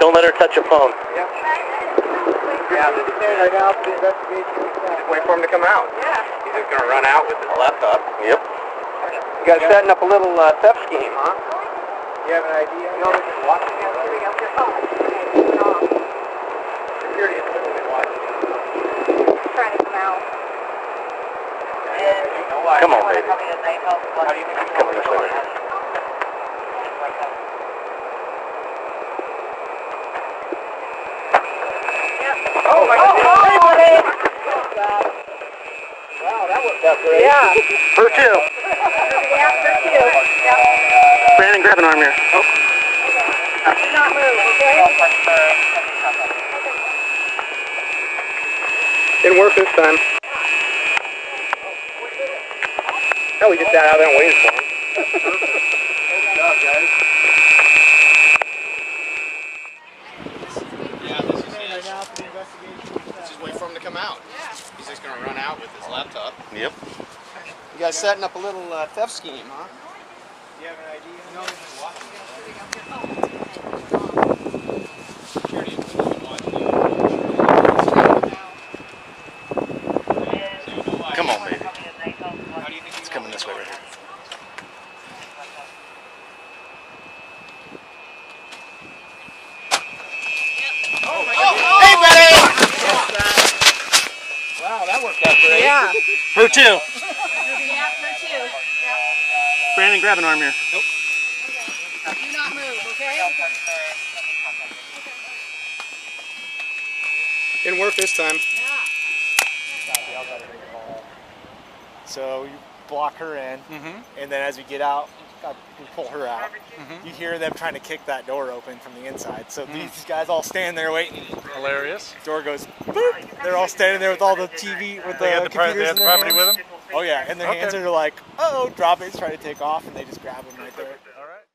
Don't let her touch your phone. Yep. Yeah, right now for the investigation. Just wait for him to come out. Yeah. He's just going to run out with his laptop. Yep. You guys setting up a little theft scheme, huh? You have an idea? You know, they're just watching you. Security is literally watching you. Trying to come out. Come on, baby. How do you think he's Come this way. Oh, my God. Hey, buddy. Wow, that worked out great. Yeah. For two. Yeah, for two. Yeah. Brandon, grab an arm here. Oh. Do not move, okay? Didn't work this time. No, we just sat out there and waited for him. Good job, guys. Yeah, this is it. Right now for the investigation. Just wait for him to come out. Yeah. He's just going to run out with his laptop. Yep. You guys setting up a little theft scheme, huh? Do you have an idea? No, they're just watching you. Security is literally watching you. Come on, baby. How do you think It's coming this way right here. Hey, buddy! Wow, that worked out great. Yeah. For two. Yeah, for two. Yeah. Brandon, grab an arm here. Nope. Do not move, okay? Didn't work this time. So you block her in, and then as we get out, we pull her out. You hear them trying to kick that door open from the inside. So these guys all stand there waiting. Hilarious. Door goes boop. They're all standing there with all the TV, with the computers in their hands. with them? Oh yeah, and their hands are like, uh-oh, drop it, try to take off, and they just grab them right there. All right.